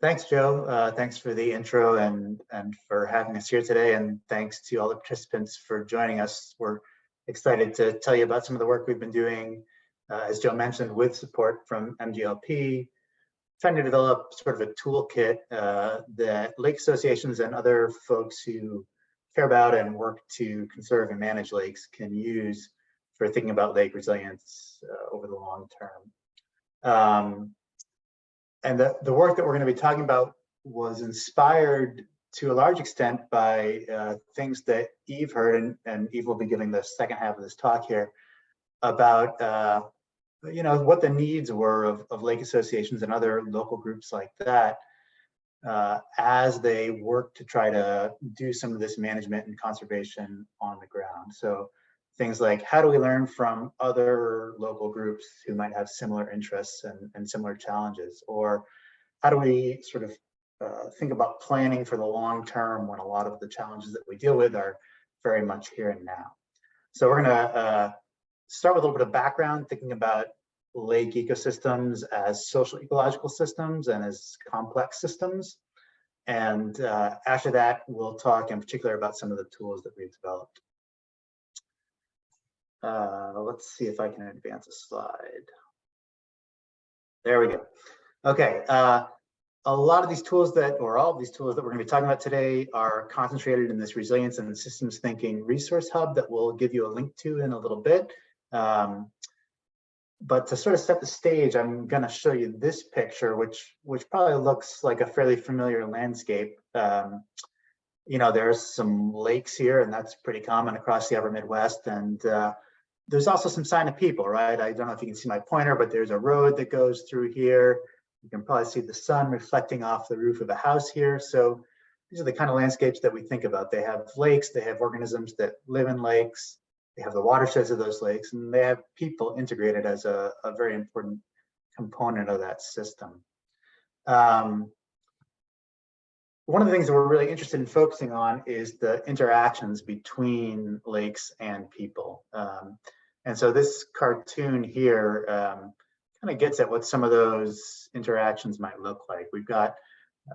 Thanks, Joe. Thanks for the intro and for having us here today. And thanks to all the participants for joining us. We're excited to tell you about some of the work we've been doing, as Joe mentioned, with support from MGLP, trying to develop sort of a toolkit that lake associations and other folks who care about and work to conserve and manage lakes can use for thinking about lake resilience over the long term. And the work that we're going to be talking about was inspired to a large extent by things that Eve heard, and Eve will be giving the second half of this talk here about what the needs were of lake associations and other local groups like that as they work to try to do some of this management and conservation on the ground. So things like, how do we learn from other local groups who might have similar interests and similar challenges? Or how do we sort of think about planning for the long term when a lot of the challenges that we deal with are very much here and now? So we're gonna start with a little bit of background, thinking about lake ecosystems as social ecological systems and as complex systems. And after that, we'll talk in particular about some of the tools that we've developed. Let's see if I can advance a slide. There we go. Okay, a lot of these tools or all of these tools that we're gonna be talking about today are concentrated in this resilience and systems thinking resource hub that we'll give you a link to in a little bit. But to sort of set the stage, I'm gonna show you this picture, which probably looks like a fairly familiar landscape. There's some lakes here, and that's pretty common across the upper Midwest. And there's also some sign of people, right? I don't know if you can see my pointer, but there's a road that goes through here. You can probably see the sun reflecting off the roof of a house here. So these are the kind of landscapes that we think about. They have lakes, they have organisms that live in lakes, they have the watersheds of those lakes, and they have people integrated as a very important component of that system. One of the things that we're really interested in focusing on is the interactions between lakes and people. And so this cartoon here kind of gets at what some of those interactions might look like. We've got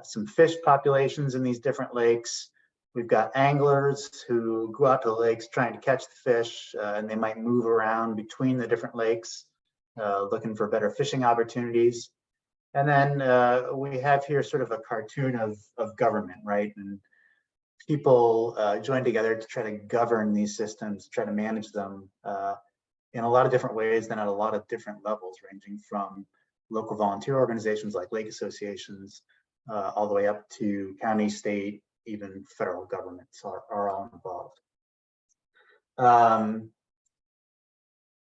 some fish populations in these different lakes. We've got anglers who go out to the lakes trying to catch the fish, and they might move around between the different lakes looking for better fishing opportunities. And then we have here sort of a cartoon of government, right? And people join together to try to govern these systems, try to manage them in a lot of different ways and at a lot of different levels, ranging from local volunteer organizations like lake associations, all the way up to county, state, even federal governments are all involved.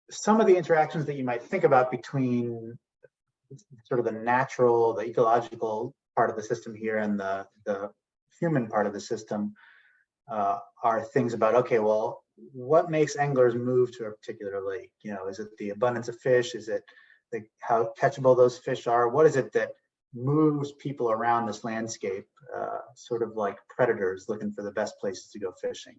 Some of the interactions that you might think about between sort of the natural, the ecological part of the system here and the human part of the system are things about, okay, well, what makes anglers move to a particular lake? Is it the abundance of fish? Is it how catchable those fish are? What is it that moves people around this landscape, sort of like predators looking for the best places to go fishing?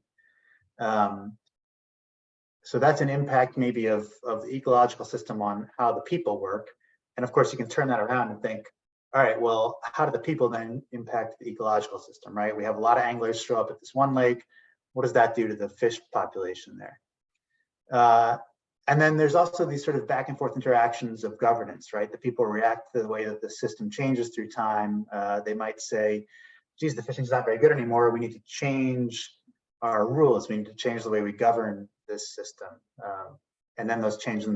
So that's an impact maybe of the ecological system on how the people work. And of course, you can turn that around and think, all right, well, how do the people then impact the ecological system, right? We have a lot of anglers show up at this one lake. What does that do to the fish population there? And then there's also these sort of back and forth interactions of governance, right? The people react to the way that the system changes through time. They might say, geez, the fishing's not very good anymore. We need to change our rules. We need to change the way we govern this system. And then those changes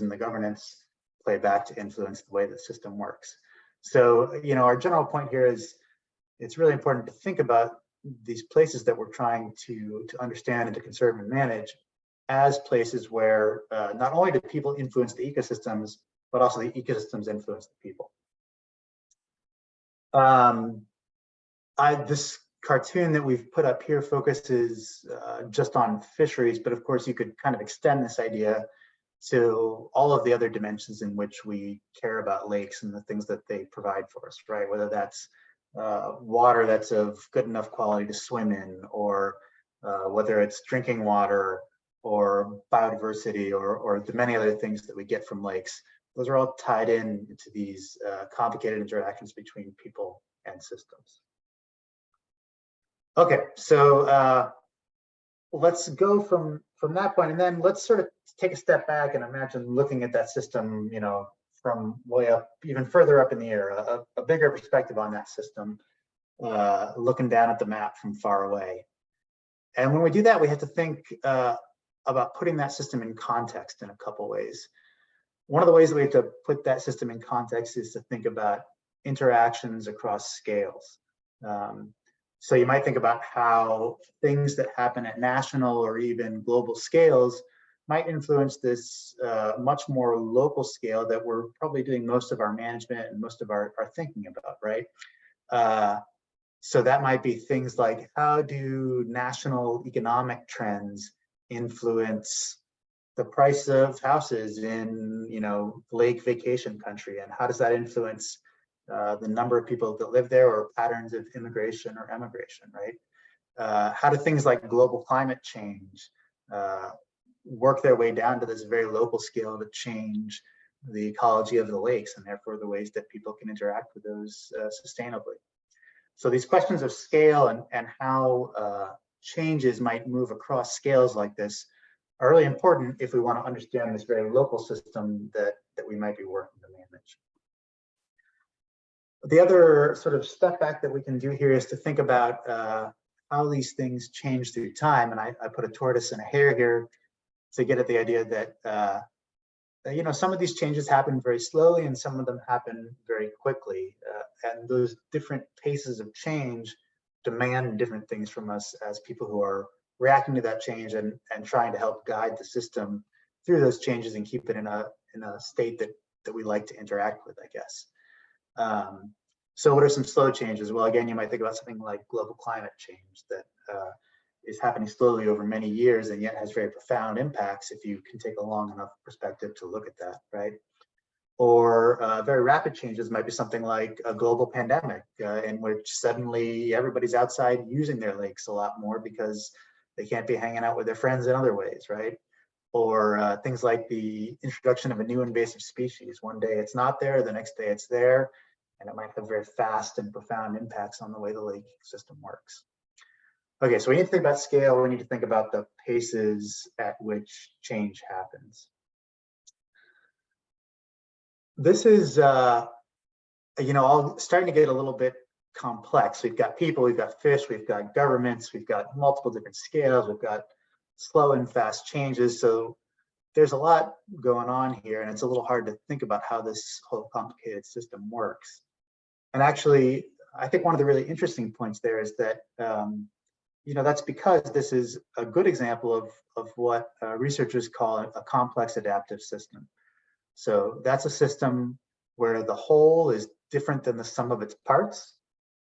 in the governance play back to influence the way the system works. So, our general point here is it's really important to think about these places that we're trying to understand and to conserve and manage as places where not only do people influence the ecosystems, but also the ecosystems influence the people. This cartoon that we've put up here focuses just on fisheries, but of course you could kind of extend this idea to all of the other dimensions in which we care about lakes and the things that they provide for us, right? Whether that's water that's of good enough quality to swim in, or whether it's drinking water or biodiversity or the many other things that we get from lakes. Those are all tied into these complicated interactions between people and systems. Okay, so let's go from that point, and then let's sort of take a step back and imagine looking at that system, from way up, even further up in the air, a bigger perspective on that system, looking down at the map from far away. And when we do that, we have to think about putting that system in context in a couple ways. One of the ways that we have to put that system in context is to think about interactions across scales. So you might think about how things that happen at national or even global scales might influence this much more local scale that we're probably doing most of our management and most of our thinking about, right? So that might be things like, how do national economic trends influence the price of houses in, lake vacation country, and how does that influence the number of people that live there, or patterns of immigration or emigration, right? How do things like global climate change work their way down to this very local scale to change the ecology of the lakes, and therefore the ways that people can interact with those sustainably? So these questions of scale and how changes might move across scales like this are really important if we want to understand this very local system that we might be working to manage. The other sort of step back that we can do here is to think about how these things change through time. And I put a tortoise and a hare here to get at the idea that some of these changes happen very slowly and some of them happen very quickly. And those different paces of change demand different things from us as people who are reacting to that change and trying to help guide the system through those changes and keep it in a state that we like to interact with, I guess. So what are some slow changes? Well, again, you might think about something like global climate change that is happening slowly over many years and yet has very profound impacts if you can take a long enough perspective to look at that, right? Or very rapid changes might be something like a global pandemic in which suddenly everybody's outside using their lakes a lot more because they can't be hanging out with their friends in other ways, right? Or things like the introduction of a new invasive species. One day it's not there, the next day it's there, and it might have very fast and profound impacts on the way the lake system works. Okay, so we need to think about scale. We need to think about the paces at which change happens. This is, all starting to get a little bit complex. We've got people, we've got fish, we've got governments, we've got multiple different scales, we've got slow and fast changes. So there's a lot going on here, and it's a little hard to think about how this whole complicated system works. And actually, I think one of the really interesting points there is that, that's because this is a good example of what researchers call a complex adaptive system. So that's a system where the whole is different than the sum of its parts.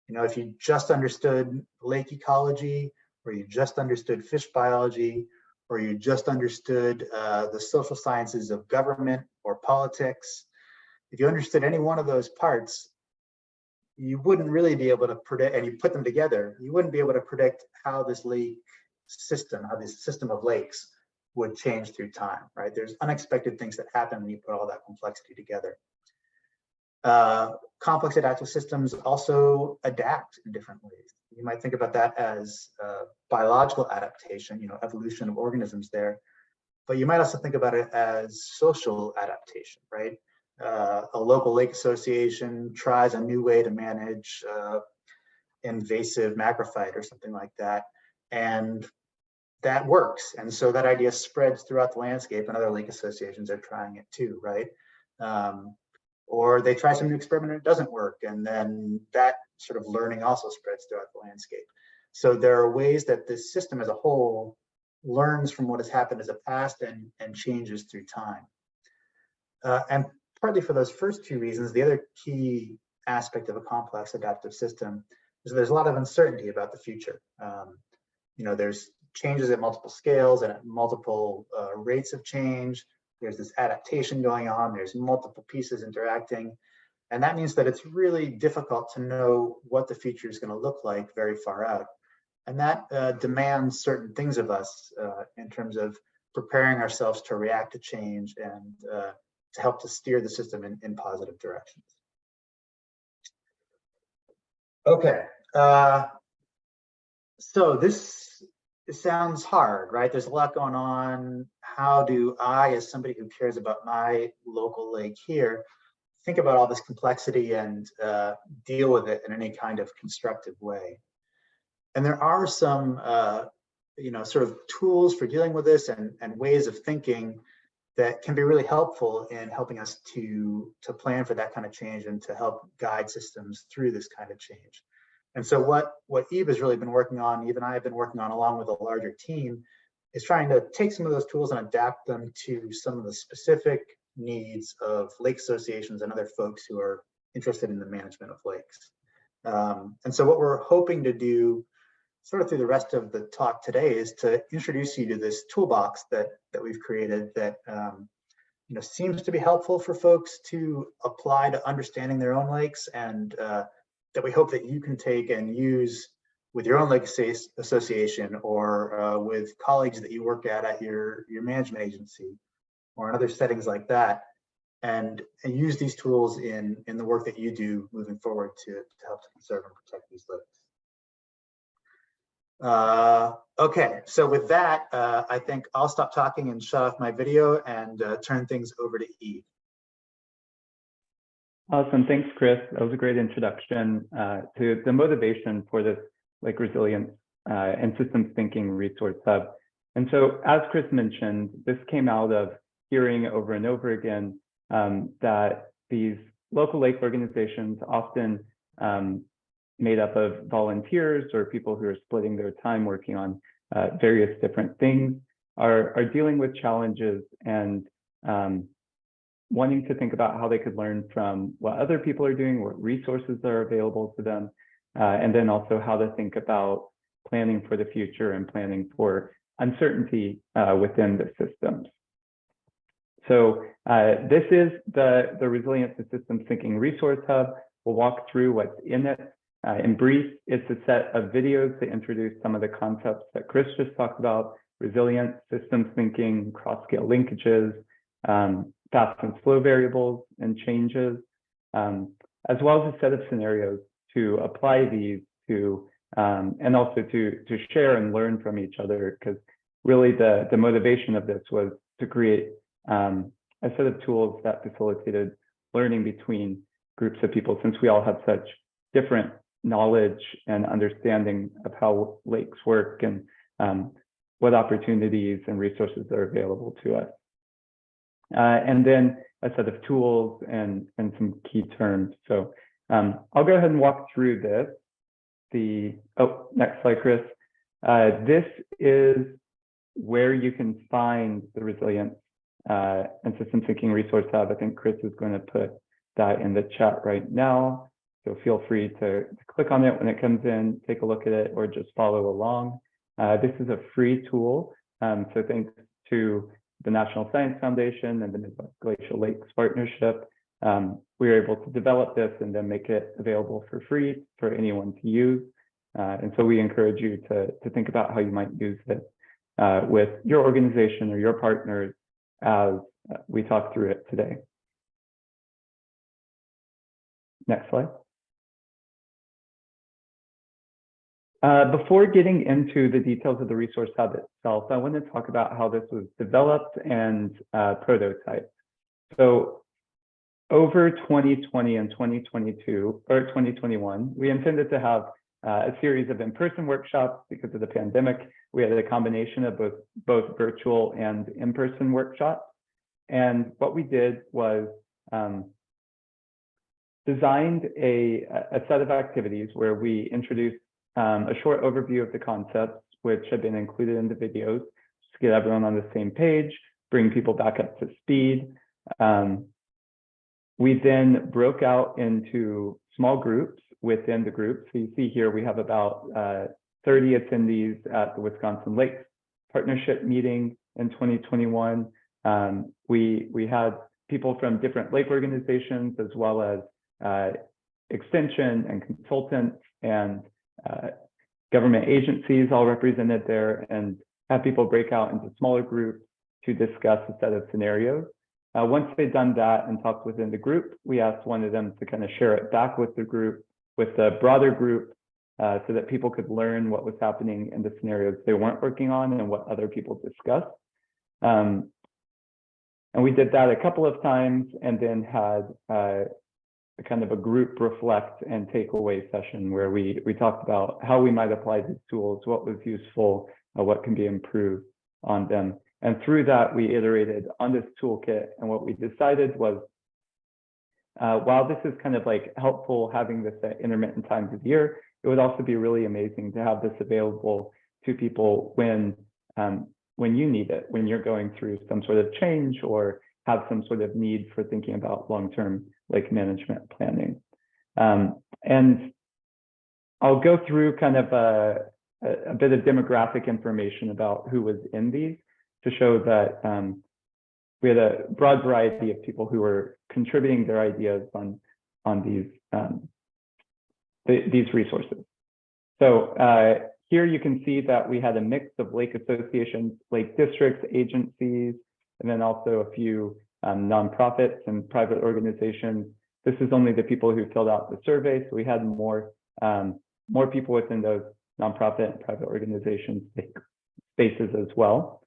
If you just understood lake ecology, or you just understood fish biology, or you just understood the social sciences of government or politics, if you understood any one of those parts, you wouldn't really be able to predict, and you put them together, you wouldn't be able to predict how this lake system, how this system of lakes would change through time, right? There's unexpected things that happen when you put all that complexity together. Complex adaptive systems also adapt in different ways. You might think about that as biological adaptation, evolution of organisms there, but you might also think about it as social adaptation, right? A local lake association tries a new way to manage invasive macrophyte or something like that, and that works. And so that idea spreads throughout the landscape, and other lake associations are trying it too, right? Or they try some new experiment and it doesn't work, and then that sort of learning also spreads throughout the landscape. So there are ways that this system as a whole learns from what has happened as a past and changes through time. And partly for those first two reasons, the other key aspect of a complex adaptive system is that there's a lot of uncertainty about the future. There's changes at multiple scales and at multiple rates of change. There's this adaptation going on. There's multiple pieces interacting. And that means that it's really difficult to know what the future is going to look like very far out. And that demands certain things of us in terms of preparing ourselves to react to change and to help to steer the system in positive directions. Okay, so this sounds hard, right? There's a lot going on. How do I, as somebody who cares about my local lake here, think about all this complexity and deal with it in any kind of constructive way? And there are some, sort of tools for dealing with this and ways of thinking that can be really helpful in helping us to plan for that kind of change and to help guide systems through this kind of change. And so what Eve has really been working on, Eve and I have been working on along with a larger team, is trying to take some of those tools and adapt them to some of the specific needs of lake associations and other folks who are interested in the management of lakes. And so what we're hoping to do sort of through the rest of the talk today is to introduce you to this toolbox that we've created that seems to be helpful for folks to apply to understanding their own lakes, and that we hope that you can take and use with your own lake association or with colleagues that you work at your management agency or in other settings like that, and use these tools in the work that you do moving forward to help to conserve and protect these lakes. Okay, so with that, I think I'll stop talking and shut off my video and turn things over to Eve. Awesome, thanks, Chris. That was a great introduction to the motivation for this lake resilience and systems thinking resource hub. And so, as Chris mentioned, this came out of hearing over and over again that these local lake organizations, often made up of volunteers or people who are splitting their time working on various different things, are dealing with challenges and wanting to think about how they could learn from what other people are doing, what resources are available to them, and then also how to think about planning for the future and planning for uncertainty within the systems. So this is the Resilience and Systems Thinking Resource Hub. We'll walk through what's in it. In brief, it's a set of videos to introduce some of the concepts that Chris just talked about: resilience, systems thinking, cross-scale linkages, fast and slow variables and changes, as well as a set of scenarios to apply these to, and also to share and learn from each other, because really the motivation of this was to create a set of tools that facilitated learning between groups of people, since we all have such different knowledge and understanding of how lakes work and what opportunities and resources are available to us. And then a set of tools and some key terms. So I'll go ahead and walk through this. Next slide, Chris. This is where you can find the Resilience and Systems Thinking Resource Hub. I think Chris is going to put that in the chat right now. So feel free to click on it when it comes in, take a look at it, or just follow along. This is a free tool. So thanks to the National Science Foundation and the Midwest Glacial Lakes Partnership, we were able to develop this and then make it available for free for anyone to use. And so we encourage you to think about how you might use it with your organization or your partners as we talk through it today. Next slide. Before getting into the details of the Resource Hub itself, I want to talk about how this was developed and prototyped. So over 2020 and 2022, or 2021, we intended to have a series of in-person workshops because of the pandemic. We had a combination of both virtual and in-person workshops. And what we did was designed a set of activities where we introduced a short overview of the concepts, which have been included in the videos, just get everyone on the same page, bring people back up to speed. We then broke out into small groups within the group. So you see here, we have about 30 attendees at the Wisconsin Lakes Partnership meeting in 2021. We had people from different lake organizations, as well as extension and consultants and government agencies all represented there, and have people break out into smaller groups to discuss a set of scenarios. Once they'd done that and talked within the group, we asked one of them to kind of share it back with the group, with the broader group, so that people could learn what was happening in the scenarios they weren't working on and what other people discussed. And we did that a couple of times and then had kind of a group reflect and takeaway session where we talked about how we might apply these tools, what was useful, what can be improved on them. And through that, we iterated on this toolkit. And what we decided was, while this is kind of like helpful having this at intermittent times of year, it would also be really amazing to have this available to people when you need it, when you're going through some sort of change or have some sort of need for thinking about long-term lake management planning. And I'll go through kind of a bit of demographic information about who was in these to show that we had a broad variety of people who were contributing their ideas on these resources. So here you can see that we had a mix of lake associations, lake districts, agencies, and then also a few nonprofits and private organizations. This is only the people who filled out the survey, so we had more people within those nonprofit and private organizations spaces as well.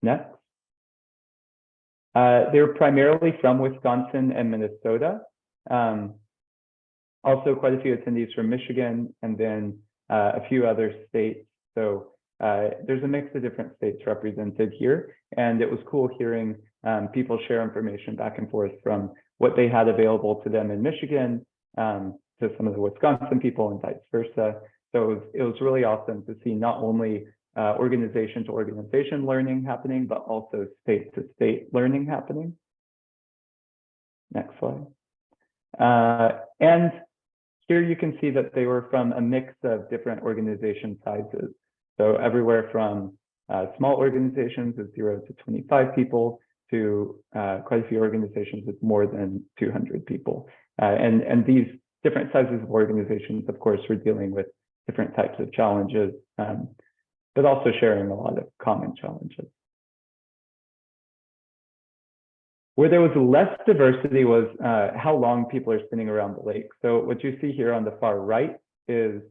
Next. They're primarily from Wisconsin and Minnesota. Also quite a few attendees from Michigan and then a few other states. So there's a mix of different states represented here. And it was cool hearing people share information back and forth from what they had available to them in Michigan to some of the Wisconsin people and vice versa. So it was really awesome to see not only organization to organization learning happening, but also state to state learning happening. Next slide. And here you can see that they were from a mix of different organization sizes. So everywhere from small organizations of 0 to 25 people to quite a few organizations with more than 200 people. And these different sizes of organizations, of course, were dealing with different types of challenges, but also sharing a lot of common challenges. Where there was less diversity was how long people are spending around the lake. So what you see here on the far right is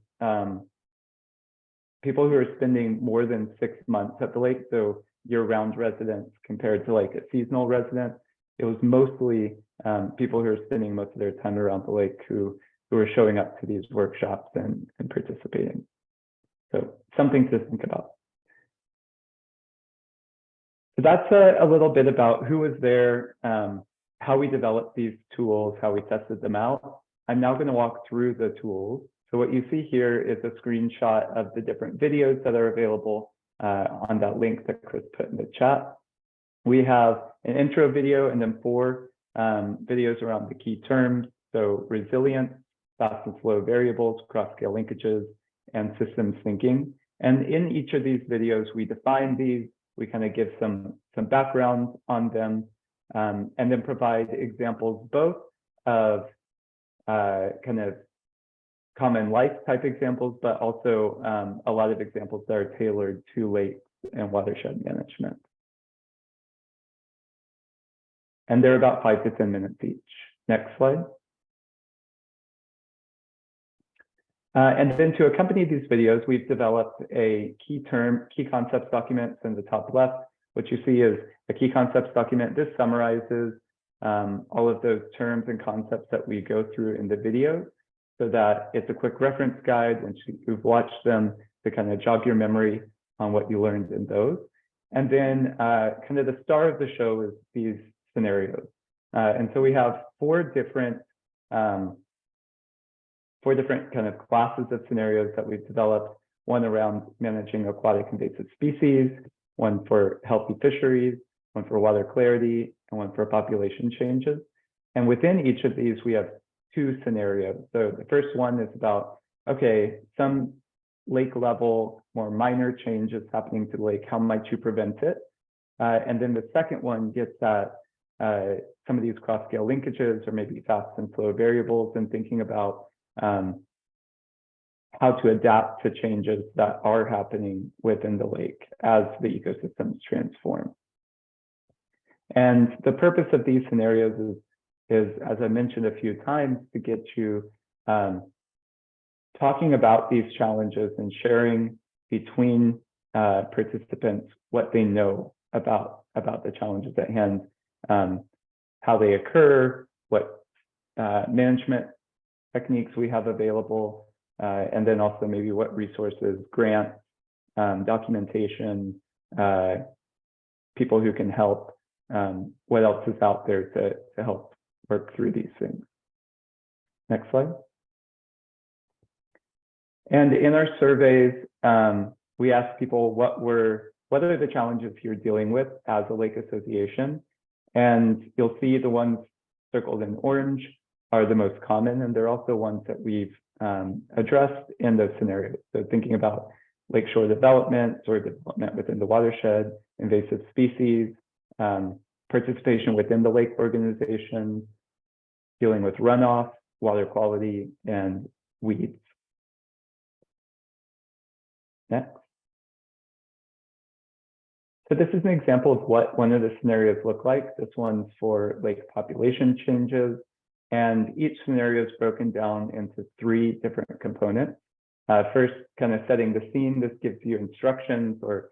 people who are spending more than 6 months at the lake, so year-round residents compared to like a seasonal resident. It was mostly people who are spending most of their time around the lake who are showing up to these workshops and participating. So something to think about. So that's a little bit about who was there, how we developed these tools, how we tested them out. I'm now going to walk through the tools. So what you see here is a screenshot of the different videos that are available on that link that Chris put in the chat. We have an intro video and then 4 videos around the key terms. So resilience, fast and slow variables, cross-scale linkages, and systems thinking. And in each of these videos, we define these, we kind of give some background on them, and then provide examples both of kind of common life type examples, but also a lot of examples that are tailored to lakes and watershed management. And they're about 5 to 10 minutes each. Next slide. And then to accompany these videos, we've developed a key concepts document in the top left. What you see is a key concepts document. This summarizes all of those terms and concepts that we go through in the video, so that it's a quick reference guide once you've watched them to kind of jog your memory on what you learned in those. And then kind of the star of the show is these scenarios. And so we have 4 different kind of classes of scenarios that we've developed, one around managing aquatic invasive species, one for healthy fisheries, one for water clarity, and one for population changes. And within each of these, we have 2 scenarios. So the first one is about, okay, some lake level, more minor changes happening to the lake, how might you prevent it? And then the second one gets at some of these cross-scale linkages or maybe fast and slow variables and thinking about how to adapt to changes that are happening within the lake as the ecosystems transform. And the purpose of these scenarios is, as I mentioned a few times, to get you talking about these challenges and sharing between participants what they know about the challenges at hand, how they occur, what management techniques we have available, and then also maybe what resources, grants, documentation, people who can help, what else is out there to help work through these things. Next slide. And in our surveys, we asked people what are the challenges you're dealing with as a lake association. And you'll see the ones circled in orange are the most common, and they're also ones that we've addressed in those scenarios. So thinking about lakeshore development, soil development within the watershed, invasive species, participation within the lake organization, dealing with runoff, water quality, and weeds. Next. So this is an example of what one of the scenarios look like. This one's for lake population changes, and each scenario is broken down into 3 different components. First, kind of setting the scene. This gives you instructions or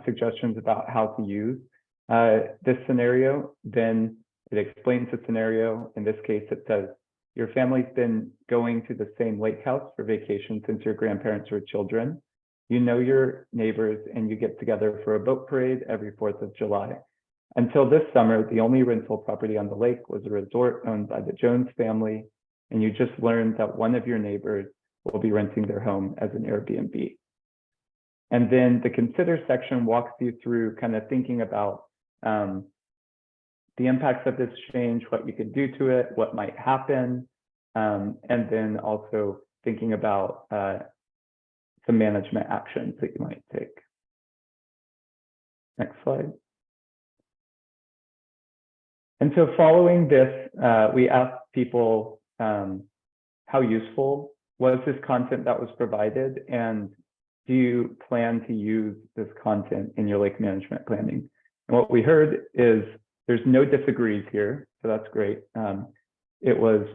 suggestions about how to use this scenario. Then it explains the scenario. In this case, it says, your family's been going to the same lake house for vacation since your grandparents were children. You know your neighbors and you get together for a boat parade every 4th of July. Until this summer, the only rental property on the lake was a resort owned by the Jones family, and you just learned that one of your neighbors will be renting their home as an Airbnb. And then the consider section walks you through kind of thinking about the impacts of this change, what you could do to it, what might happen, and then also thinking about some management actions that you might take. Next slide. And so following this, we asked people how useful was this content that was provided, and do you plan to use this content in your lake management planning? And what we heard is there's no disagrees here, so that's great. It was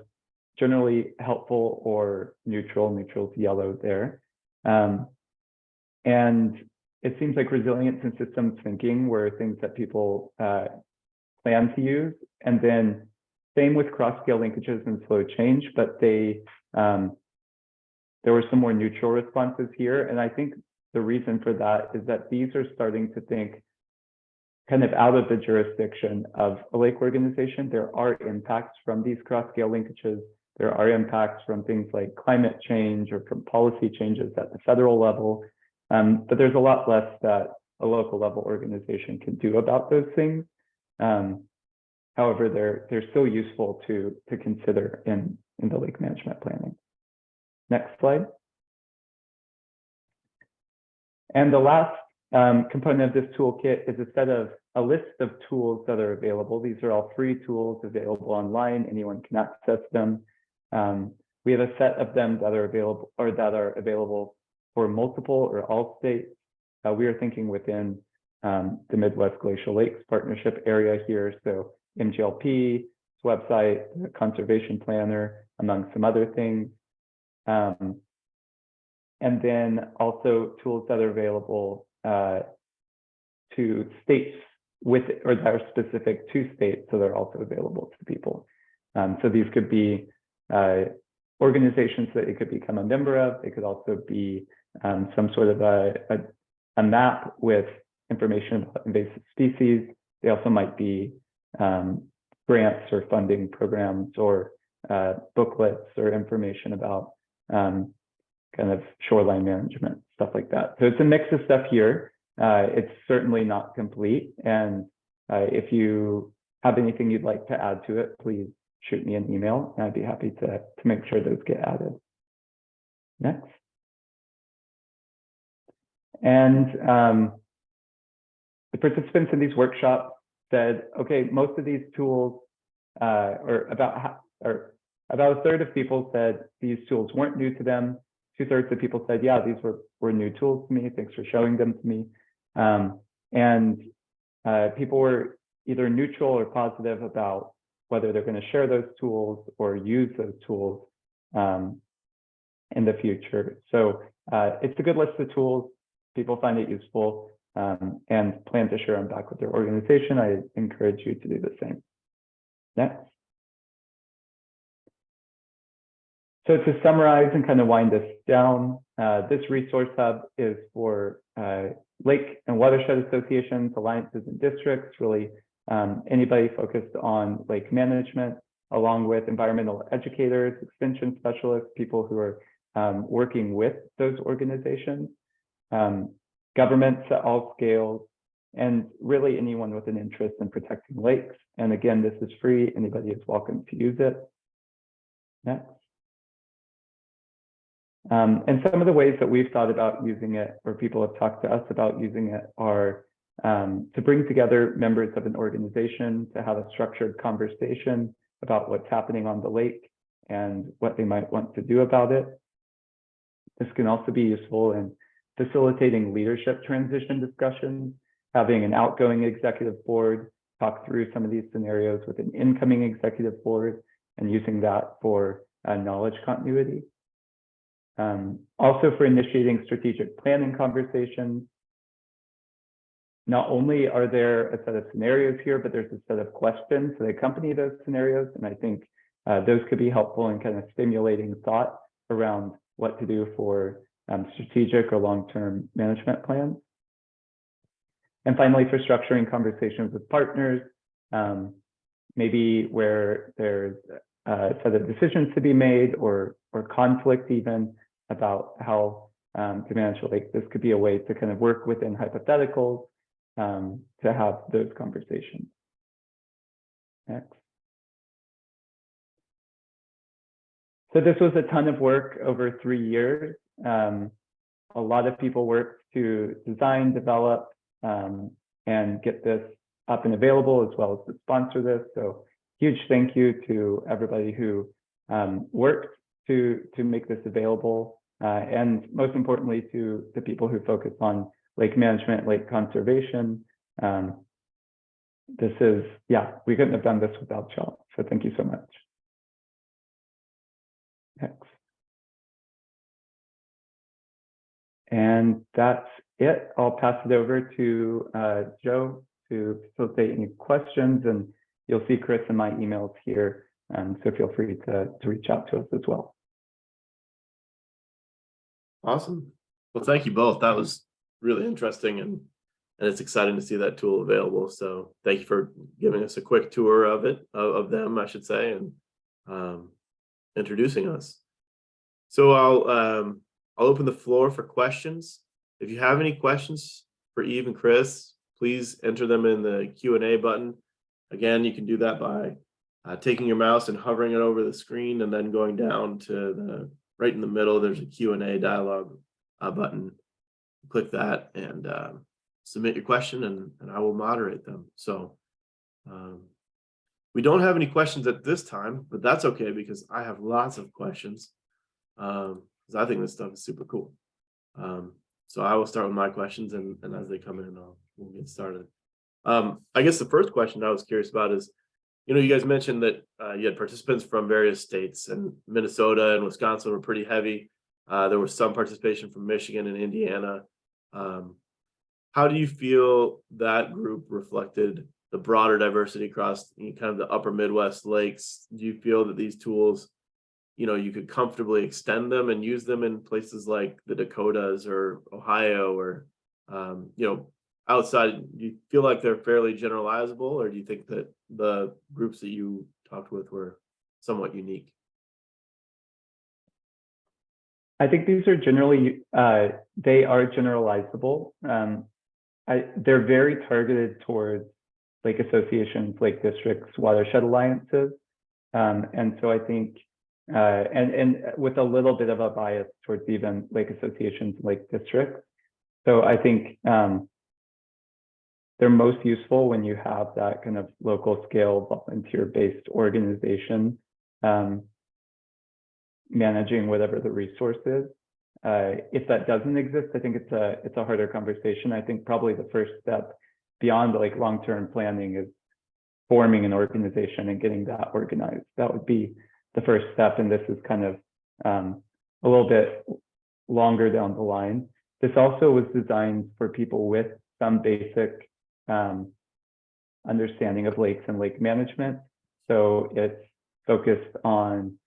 generally helpful or neutral. Neutral's yellow there. And it seems like resilience and systems thinking were things that people plan to use. And then same with cross-scale linkages and slow change, but there were some more neutral responses here. And I think the reason for that is that these are starting to think kind of out of the jurisdiction of a lake organization. There are impacts from these cross-scale linkages. There are impacts from things like climate change or from policy changes at the federal level. But there's a lot less that a local level organization can do about those things. However, they're still useful to consider in the lake management planning. Next slide. And the last component of this toolkit is a list of tools that are available. These are all free tools available online. Anyone can access them. We have a set of them that are available for multiple or all states. We are thinking within the Midwest Glacial Lakes Partnership area here. So MGLP, website, conservation planner, among some other things. And then also tools that are available to states or that are specific to states, so they're also available to people. So these could be organizations that it could become a member of. It could also be some sort of a map with information about invasive species. They also might be grants or funding programs or booklets or information about kind of shoreline management, stuff like that. So it's a mix of stuff here. It's certainly not complete. And if you have anything you'd like to add to it, please shoot me an email, and I'd be happy to make sure those get added. Next. And the participants in these workshops said, okay, most of these tools, or about a third of people said these tools weren't new to them. 2/3 of people said, yeah, these were new tools to me. Thanks for showing them to me. And people were either neutral or positive about whether they're going to share those tools or use those tools in the future. So it's a good list of tools. People find it useful and plan to share them back with their organization. I encourage you to do the same. Next. So to summarize and kind of wind this down, this resource hub is for lake and watershed associations, alliances, and districts, really anybody focused on lake management, along with environmental educators, extension specialists, people who are working with those organizations, governments at all scales, and really anyone with an interest in protecting lakes. And again, this is free. Anybody is welcome to use it. Next. And some of the ways that we've thought about using it, or people have talked to us about using it, are to bring together members of an organization to have a structured conversation about what's happening on the lake and what they might want to do about it. This can also be useful in facilitating leadership transition discussions, having an outgoing executive board talk through some of these scenarios with an incoming executive board, and using that for knowledge continuity. Also for initiating strategic planning conversations. Not only are there a set of scenarios here, but there's a set of questions that accompany those scenarios. And I think those could be helpful in kind of stimulating thought around what to do for strategic or long-term management plans. And finally, for structuring conversations with partners, maybe where there's a set of decisions to be made or conflict even about how to manage a lake. This could be a way to kind of work within hypotheticals to have those conversations. Next. So this was a ton of work over 3 years. A lot of people worked to design, develop, and get this up and available, as well as to sponsor this. So huge thank you to everybody who worked to make this available, and most importantly to the people who focus on lake management, lake conservation. This is, yeah, we couldn't have done this without y'all. So thank you so much. Next. And that's it. I'll pass it over to Joe to facilitate any questions, and you'll see Chris and my emails here. So feel free to reach out to us as well. Awesome. Well, thank you both. That was really interesting, and it's exciting to see that tool available. So thank you for giving us a quick tour of it, of them, I should say, and introducing us. So I'll open the floor for questions. If you have any questions for Eve and Chris, please enter them in the Q&A button. Again, you can do that by taking your mouse and hovering it over the screen, and then going down to the right in the middle, there's a Q&A dialog button. Click that and submit your question, and I will moderate them. So we don't have any questions at this time, but that's okay, because I have lots of questions, because I think this stuff is super cool. So I will start with my questions, and as they come in, we'll get started. I guess the first question I was curious about is, you guys mentioned that you had participants from various states, and Minnesota and Wisconsin were pretty heavy. There was some participation from Michigan and Indiana. How do you feel that group reflected the broader diversity across kind of the upper Midwest lakes? Do you feel that these tools, you could comfortably extend them and use them in places like the Dakotas or Ohio, or, outside? Do you feel like they're fairly generalizable, or do you think that the groups that you talked with were somewhat unique? I think these are generally, they are generalizable. They're very targeted towards lake associations, lake districts, watershed alliances. And so I think, and with a little bit of a bias towards even lake associations, lake districts. So I think they're most useful when you have that kind of local scale volunteer-based organization managing whatever the resource is. If that doesn't exist, I think it's a harder conversation. I think probably the first step beyond like long-term planning is forming an organization and getting that organized. That would be the first step, and this is kind of a little bit longer down the line. This also was designed for people with some basic understanding of lakes and lake management. So it's focused on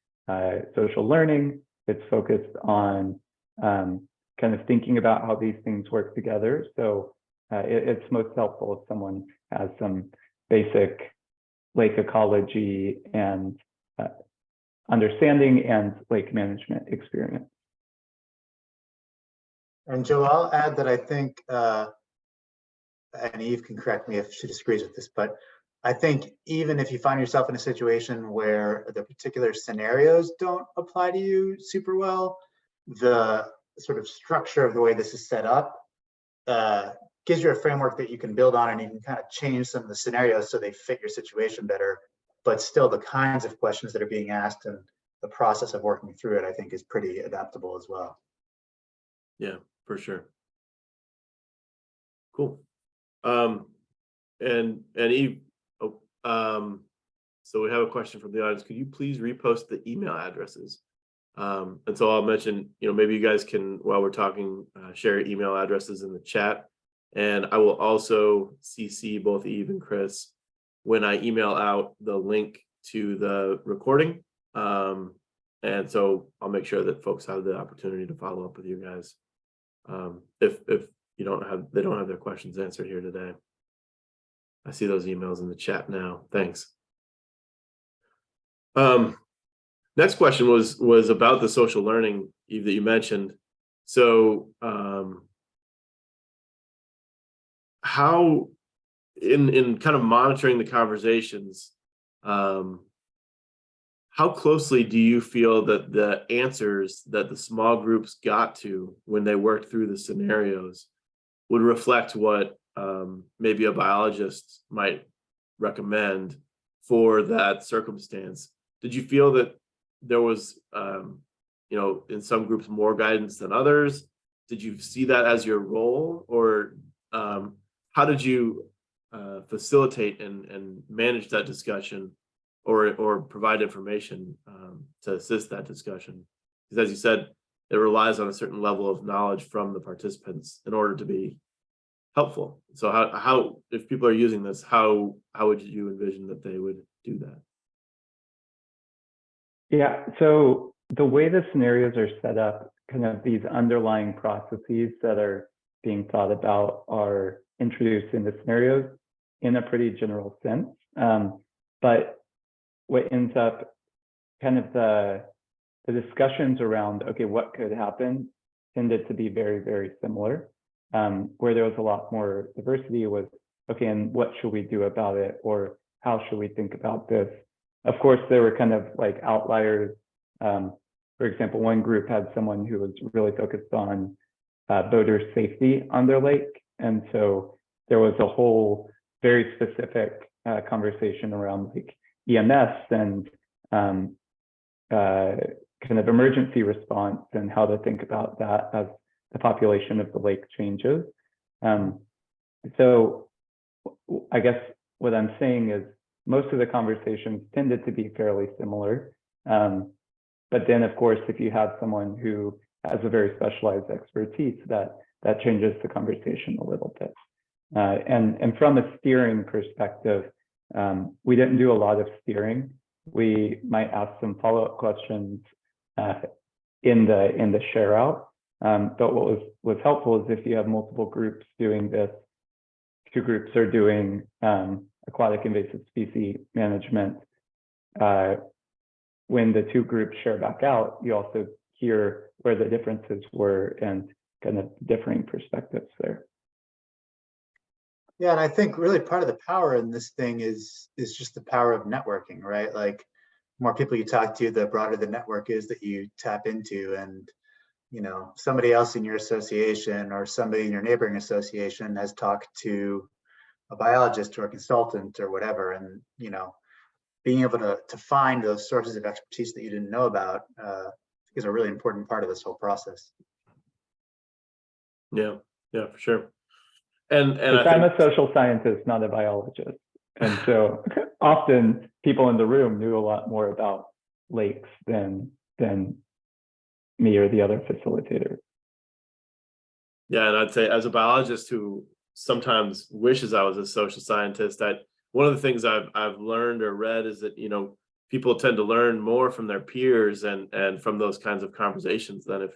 social learning. It's focused on kind of thinking about how these things work together. So it's most helpful if someone has some basic lake ecology and understanding and lake management experience. And Joe, I'll add that I think, and Eve can correct me if she disagrees with this, but I think even if you find yourself in a situation where the particular scenarios don't apply to you super well, the sort of structure of the way this is set up gives you a framework that you can build on, and you can kind of change some of the scenarios so they fit your situation better. But still, the kinds of questions that are being asked and the process of working through it, I think, is pretty adaptable as well. Yeah, for sure. Cool. And Eve, so we have a question from the audience. Could you please repost the email addresses? And so I'll mention, maybe you guys can, while we're talking, share your email addresses in the chat. And I will also CC both Eve and Chris when I email out the link to the recording. And so I'll make sure that folks have the opportunity to follow up with you guys. If they don't have their questions answered here today. I see those emails in the chat now. Thanks. Next question was about the social learning, Eve, that you mentioned. So how in kind of monitoring the conversations, how closely do you feel that the answers that the small groups got to when they worked through the scenarios would reflect what maybe a biologist might recommend for that circumstance? Did you feel that there was, in some groups more guidance than others? Did you see that as your role, or how did you facilitate and manage that discussion, or provide information to assist that discussion? Because as you said, it relies on a certain level of knowledge from the participants in order to be helpful. So how if people are using this, how would you envision that they would do that? Yeah, so the way the scenarios are set up, kind of these underlying processes that are being thought about are introduced in the scenarios in a pretty general sense. But what ends up kind of the discussions around, okay, what could happen tended to be very, very similar. Where there was a lot more diversity was, okay, and what should we do about it? Or how should we think about this? Of course, there were kind of like outliers. For example, one group had someone who was really focused on boater safety on their lake. And so there was a whole very specific conversation around like EMS and kind of emergency response and how to think about that as the population of the lake changes. So I guess what I'm saying is most of the conversations tended to be fairly similar. But then, of course, if you have someone who has a very specialized expertise, that changes the conversation a little bit. And from a steering perspective, we didn't do a lot of steering. We might ask some follow-up questions in the share out. But what was helpful is if you have multiple groups doing this, two groups are doing aquatic invasive species management. When the two groups share back out, you also hear where the differences were and kind of differing perspectives there. Yeah, and I think really part of the power in this thing is just the power of networking, right? Like, the more people you talk to, the broader the network is that you tap into. And somebody else in your association or somebody in your neighboring association has talked to a biologist or a consultant or whatever, and being able to find those sources of expertise that you didn't know about is a really important part of this whole process. Yeah, for sure. And I'm a social scientist, not a biologist. And so often people in the room knew a lot more about lakes than me or the other facilitator. Yeah, and I'd say as a biologist who sometimes wishes I was a social scientist, one of the things I've learned or read is that, you know, people tend to learn more from their peers and from those kinds of conversations than if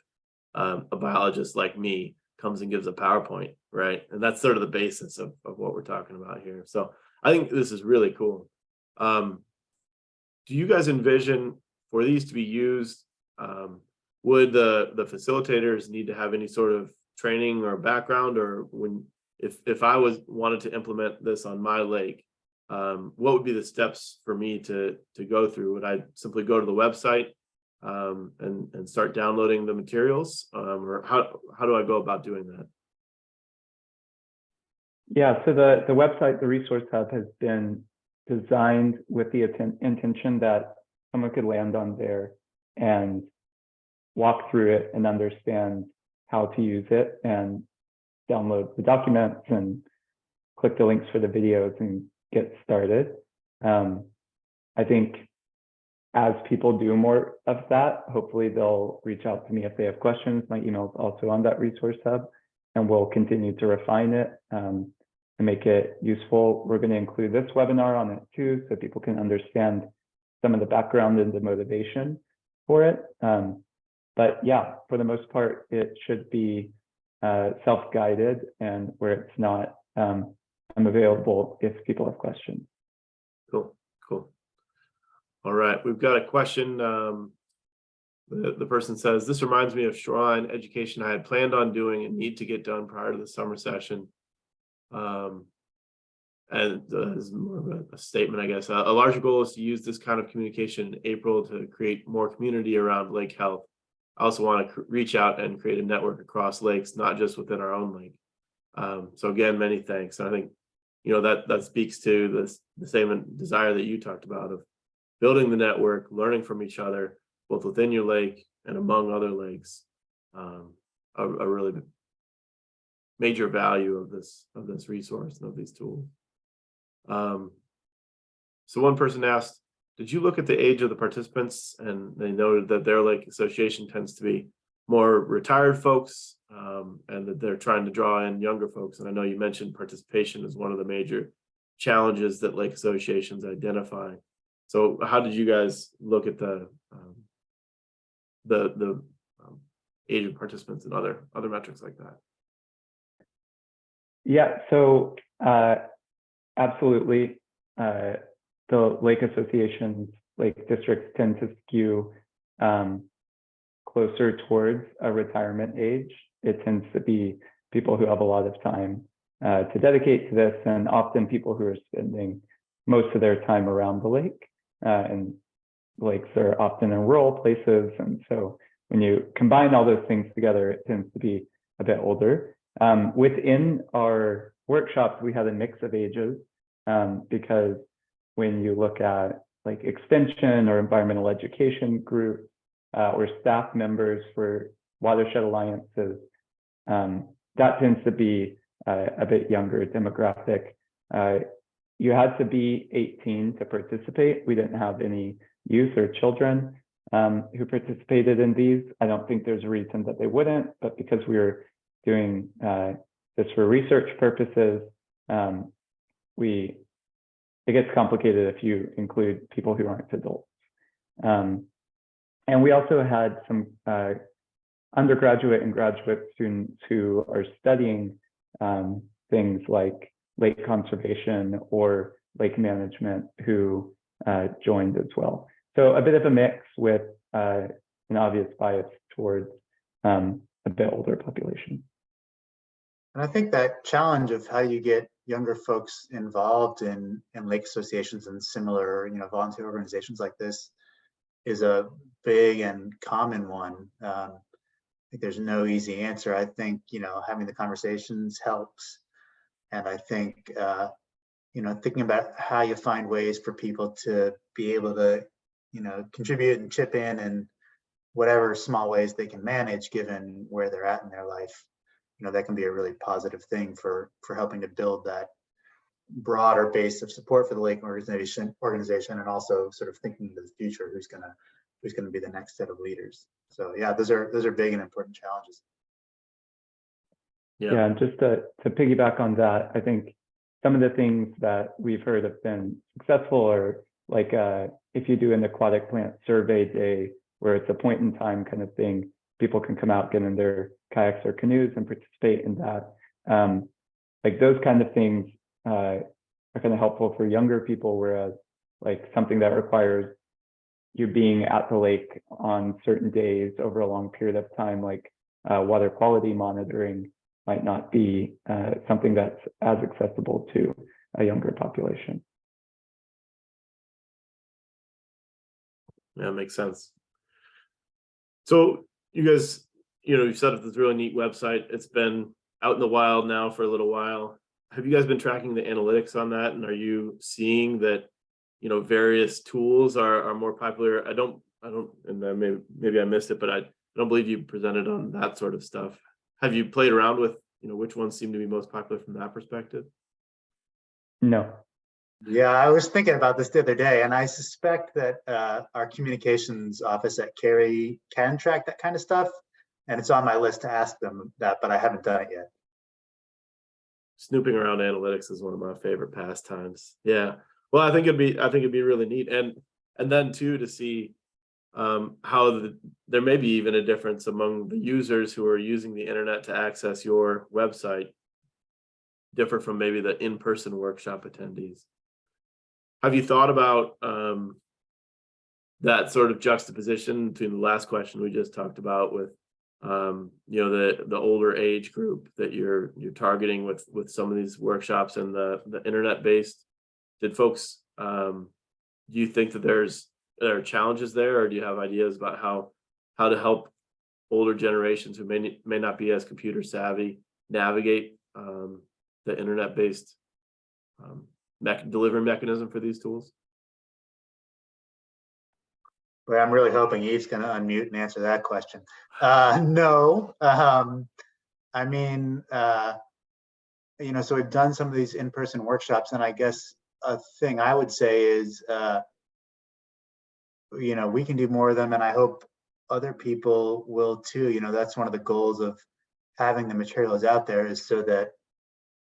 a biologist like me comes and gives a PowerPoint, right? And that's sort of the basis of what we're talking about here. So I think this is really cool. Do you guys envision for these to be used? Would the facilitators need to have any sort of training or background, or if I wanted to implement this on my lake, what would be the steps for me to go through? Would I simply go to the website and start downloading the materials, or how do I go about doing that? Yeah, so the website, the resource hub, has been designed with the intention that someone could land on there and walk through it and understand how to use it and download the documents and click the links for the videos and get started. I think as people do more of that, hopefully they'll reach out to me if they have questions. My email is also on that resource hub, and we'll continue to refine it and make it useful. We're going to include this webinar on it too, so people can understand some of the background and the motivation for it. But yeah, for the most part, it should be self-guided, and where it's not, I'm available if people have questions. Cool. All right, we've got a question. The person says, this reminds me of shoreline education I had planned on doing and need to get done prior to the summer session. And this is more of a statement, I guess. A larger goal is to use this kind of communication in April to create more community around lake health. I also want to reach out and create a network across lakes, not just within our own lake. So again, many thanks. And I think, you know, that speaks to the same desire that you talked about of building the network, learning from each other, both within your lake and among other lakes. A really major value of this resource and of these tools. So one person asked, did you look at the age of the participants? And they noted that their lake association tends to be more retired folks, and that they're trying to draw in younger folks. And I know you mentioned participation is one of the major challenges that lake associations identify. So how did you guys look at the age of participants and other metrics like that? Yeah, so absolutely. The lake associations, lake districts tend to skew closer towards a retirement age. It tends to be people who have a lot of time to dedicate to this, and often people who are spending most of their time around the lake. And lakes are often in rural places. And so when you combine all those things together, it tends to be a bit older. Within our workshops, we had a mix of ages because when you look at like extension or environmental education groups or staff members for watershed alliances, that tends to be a bit younger demographic. You had to be 18 to participate. We didn't have any youth or children who participated in these. I don't think there's a reason that they wouldn't, but because we were doing this for research purposes, it gets complicated if you include people who aren't adults. And we also had some undergraduate and graduate students who are studying things like lake conservation or lake management who joined as well. So a bit of a mix with an obvious bias towards a bit older population. And I think that challenge of how you get younger folks involved in lake associations and similar, volunteer organizations like this is a big and common one. I think there's no easy answer. I think, having the conversations helps. And I think, thinking about how you find ways for people to be able to, contribute and chip in whatever small ways they can manage given where they're at in their life, that can be a really positive thing for helping to build broader base of support for the lake organization, and also sort of thinking into the future, who's gonna be the next set of leaders. So yeah, those are big and important challenges. Yeah, and just to piggyback on that, I think some of the things that we've heard have been successful are like if you do an aquatic plant survey day where it's a point in time kind of thing, people can come out, get in their kayaks or canoes and participate in that. Like those kind of things are kind of helpful for younger people, whereas like something that requires you being at the lake on certain days over a long period of time, like water quality monitoring, might not be something that's as accessible to a younger population. Yeah, makes sense. So you guys, you've set up this really neat website. It's been out in the wild now for a little while. Have you guys been tracking the analytics on that? And are you seeing that, various tools are more popular? I don't, and maybe I missed it, but I don't believe you presented on that sort of stuff. Have you played around with, which ones seem to be most popular from that perspective? No. Yeah, I was thinking about this the other day, and I suspect that our communications office at Cary can track that kind of stuff, and it's on my list to ask them that, but I haven't done it yet. Snooping around analytics is one of my favorite pastimes. Yeah, well, I think it'd be really neat, and then too to see how there may be even a difference among the users who are using the internet to access your website, differ from maybe the in-person workshop attendees. Have you thought about that sort of juxtaposition between the last question we just talked about with the older age group that you're targeting with some of these workshops and the internet based? Did folks do you think that there are challenges there, or do you have ideas about how to help older generations who may not be as computer savvy navigate the internet based delivery mechanism for these tools? But I'm really hoping Eve's going to unmute and answer that question. No, I mean, so we've done some of these in-person workshops, and I guess a thing I would say is, we can do more of them, and I hope other people will too. That's one of the goals of having the materials out there, is so that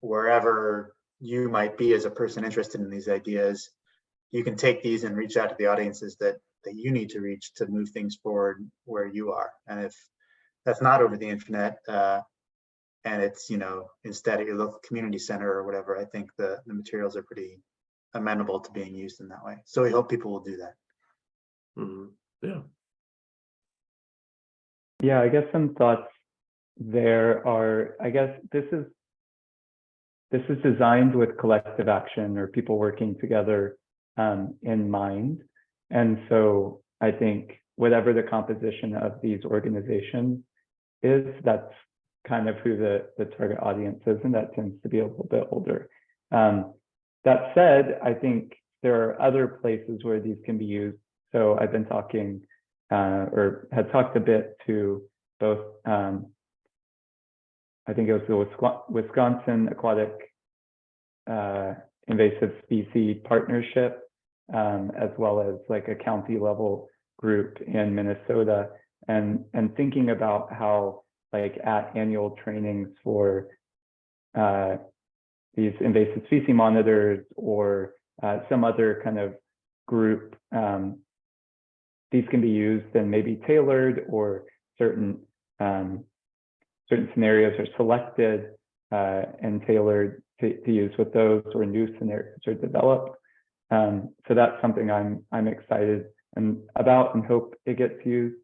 wherever you might be as a person interested in these ideas, you can take these and reach out to the audiences that you need to reach to move things forward where you are. And if that's not over the internet, and it's instead at your local community center or whatever, I think the materials are pretty amenable to being used in that way. So we hope people will do that. Yeah. Yeah, I guess some thoughts there are, I guess this is designed with collective action or people working together in mind. And so I think whatever the composition of these organizations is, that's kind of who the target audience is, and that tends to be a little bit older. That said, I think there are other places where these can be used. So I've been talking or had talked a bit to both, I think it was the Wisconsin Aquatic Invasive Species Partnership, as well as like a county level group in Minnesota, and thinking about how like at annual trainings for these invasive species monitors or some other kind of group, these can be used and maybe tailored, or certain scenarios are selected and tailored to use with those, or new scenarios are developed. So that's something I'm excited about and hope it gets used.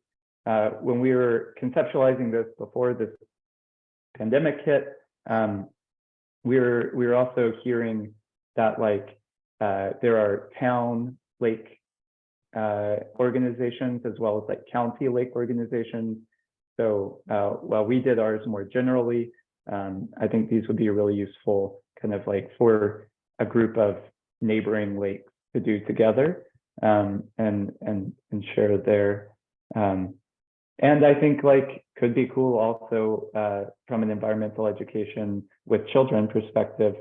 When we were conceptualizing this before this pandemic hit, we were also hearing that like there are town lake organizations as well as like county lake organizations. So while we did ours more generally, I think these would be really useful kind of like for a group of neighboring lakes to do together and share there. And I think like could be cool also from an environmental education with children perspective,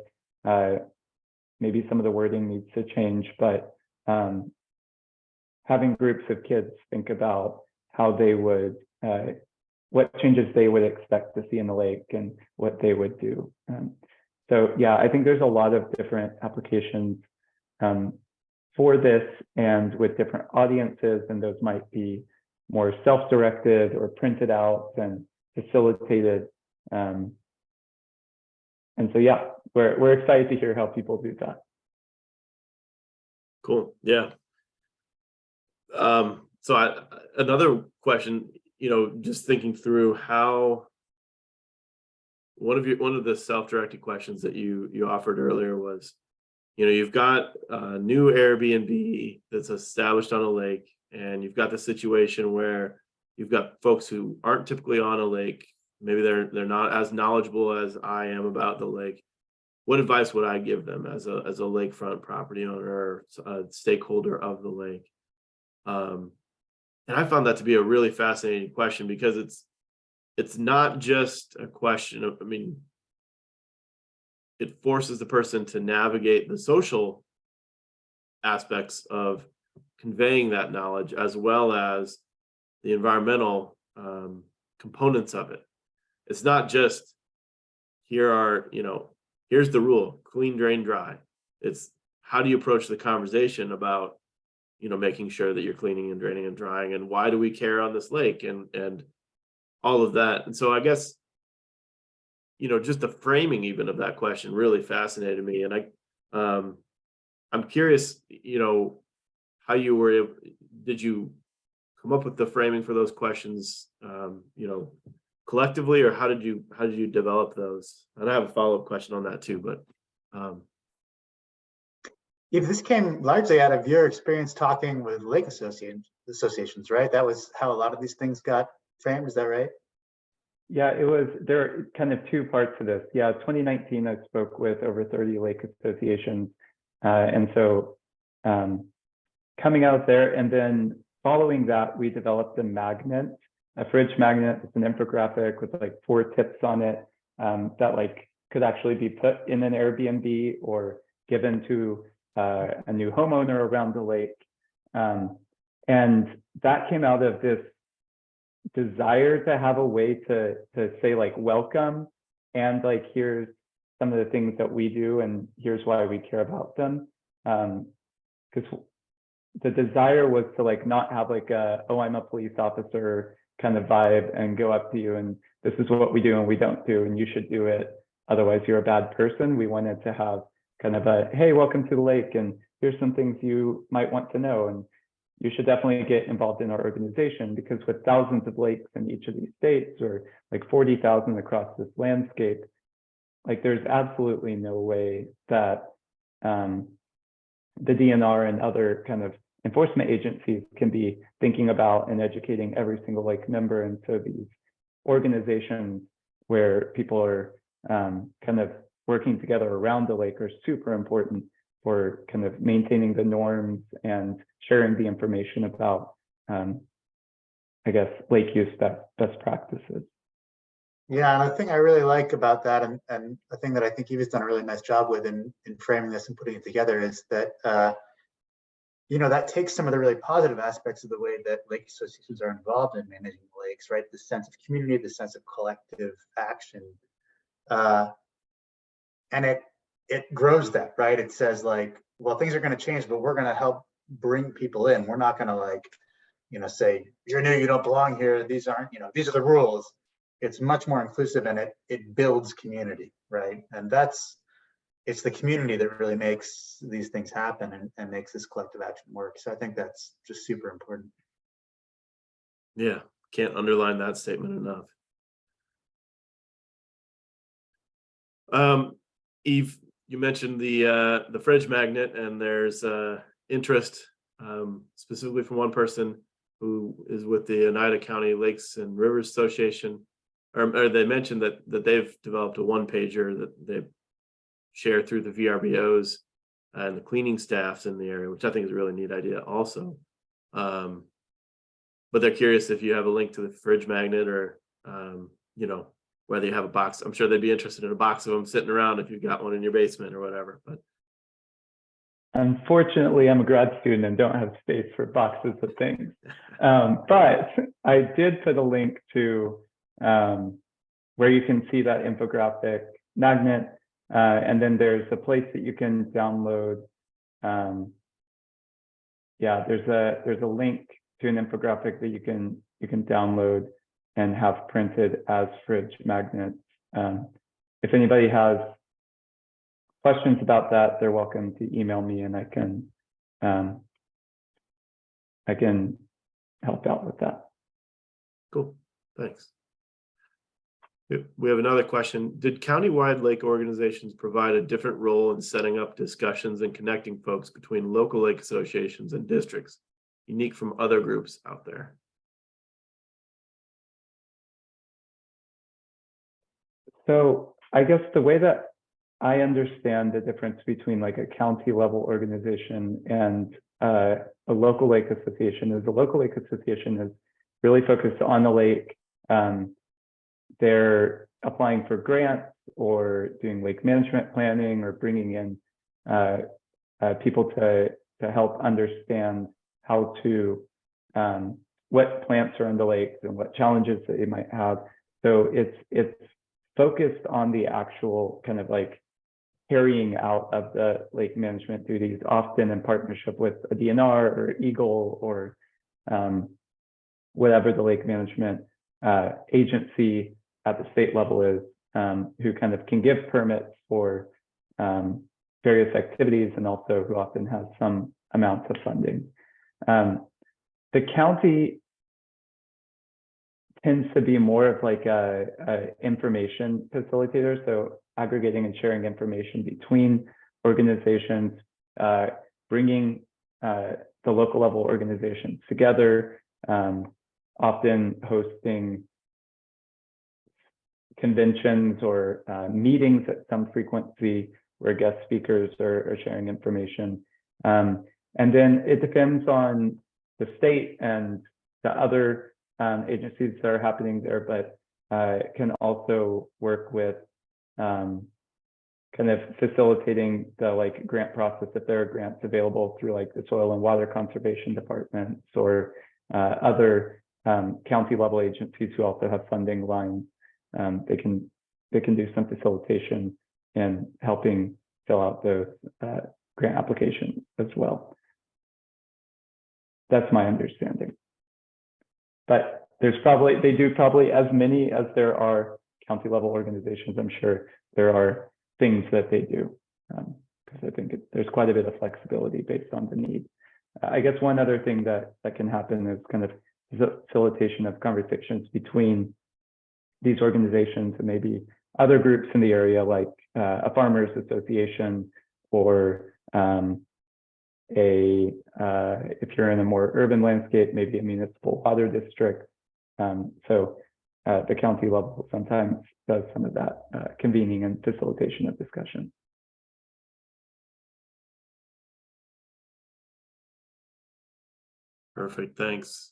maybe some of the wording needs to change, but having groups of kids think about how they would, what changes they would expect to see in the lake and what they would do. So yeah, I think there's a lot of different applications for this and with different audiences, and those might be more self-directed or printed out and facilitated. And so, yeah, we're excited to hear how people do that. Cool. Yeah. Another question, just thinking through how one of the self-directed questions that you offered earlier was, you've got a new Airbnb that's established on a lake, and you've got the situation where you've got folks who aren't typically on a lake. Maybe they're not as knowledgeable as I am about the lake. What advice would I give them as a lakefront property owner, a stakeholder of the lake? And I found that to be a really fascinating question, because it's not just a question of, it forces the person to navigate the social aspects of conveying that knowledge, as well as the environmental components of it. It's not just, here's the rule, clean, drain, dry. It's how do you approach the conversation about, making sure that you're cleaning and draining and drying, and why do we care on this lake, and all of that. And so I guess, just the framing even of that question really fascinated me. And I'm curious, how you were able, did you come up with the framing for those questions, collectively, or how did you develop those? And I have a follow-up question on that too, but this came largely out of your experience talking with lake associations, right? That was how a lot of these things got framed. Is that right? Yeah, there are kind of two parts to this. Yeah, 2019, I spoke with over 30 lake associations. And so coming out there, and then following that, we developed a magnet, a fridge magnet. It's an infographic with like 4 tips on it that could actually be put in an Airbnb or given to a new homeowner around the lake. And that came out of this desire to have a way to say welcome, and here's some of the things that we do, and here's why we care about them. Because the desire was to not have oh, I'm a police officer kind of vibe and go up to you and this is what we do and we don't do and you should do it, otherwise you're a bad person. We wanted to have kind of a, hey, welcome to the lake, and here's some things you might want to know, and you should definitely get involved in our organization, because with thousands of lakes in each of these states, or 40,000 across this landscape, there's absolutely no way that the DNR and other kind of enforcement agencies can be thinking about and educating every single lake member. And so these organizations where people are kind of working together around the lake are super important for kind of maintaining the norms and sharing the information about, I guess, lake use best practices. Yeah, and the thing I really like about that, and the thing that I think Eva's done a really nice job with in framing this and putting it together, is that that takes some of the really positive aspects of the way that lake associations are involved in managing lakes, right? The sense of community, the sense of collective action, and it grows that, right? It says well, things are going to change, but we're going to help bring people in. We're not going to say, you're new, you don't belong here. These aren't, these are the rules. It's much more inclusive, and it builds community, right? And it's the community that really makes these things happen and makes this collective action work. So I think that's just super important. Yeah, can't underline that statement enough. Eve, you mentioned the fridge magnet, and there's interest specifically from one person who is with the Oneida County Lakes and Rivers Association, or they mentioned that they've developed a one-pager that they share through the VRBOs and the cleaning staffs in the area, which I think is a really neat idea also. But they're curious if you have a link to the fridge magnet, or whether you have a box. I'm sure they'd be interested in a box of them sitting around if you've got one in your basement or whatever. But Unfortunately, I'm a grad student and don't have space for boxes of things. But I did put a link to where you can see that infographic magnet. And then there's a place that you can download. Yeah, there's a link to an infographic that you can download and have printed as fridge magnets. If anybody has questions about that, they're welcome to email me and I can help out with that. Cool, thanks. We have another question. Did countywide lake organizations provide a different role in setting up discussions and connecting folks between local lake associations and districts, unique from other groups out there? So I guess the way that I understand the difference between like a county level organization and a local lake association is the local lake association is really focused on the lake. They're applying for grants or doing lake management planning or bringing in people to help understand how to what plants are in the lakes and what challenges that they might have. So it's focused on the actual kind of like carrying out of the lake management duties, often in partnership with a DNR or Eagle or whatever the lake management agency at the state level is, who kind of can give permits for various activities and also who often has some amounts of funding. The county tends to be more of like a information facilitator, so aggregating and sharing information between organizations, bringing the local level organizations together, often hosting conventions or meetings at some frequency where guest speakers are sharing information. And then it depends on the state and the other agencies that are happening there, but can also work with kind of facilitating the like grant process if there are grants available through like the soil and water conservation departments or other county level agencies who also have funding lines. They can do some facilitation and helping fill out those grant applications as well. That's my understanding. But there's probably, they do probably as many as there are county level organizations. I'm sure there are things that they do because I think there's quite a bit of flexibility based on the need. I guess one other thing that can happen is kind of facilitation of conversations between these organizations and maybe other groups in the area, like a farmers association or if you're in a more urban landscape, maybe a municipal water district. So the county level sometimes does some of that convening and facilitation of discussion. Perfect, thanks.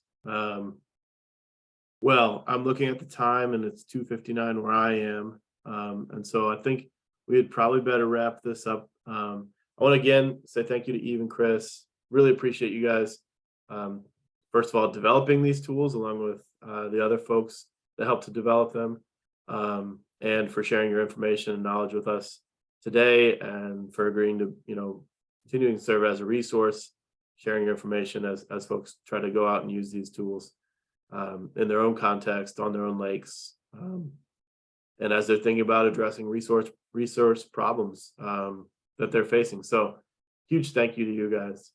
Well, I'm looking at the time and it's 2:59 where I am. And so I think we had probably better wrap this up. I want to again say thank you to Eve and Chris. Really appreciate you guys. First of all, developing these tools along with the other folks that helped to develop them, and for sharing your information and knowledge with us today, and for agreeing to, continuing to serve as a resource, sharing your information as folks try to go out and use these tools in their own context, on their own lakes, and as they're thinking about addressing resource problems that they're facing. So huge thank you to you guys.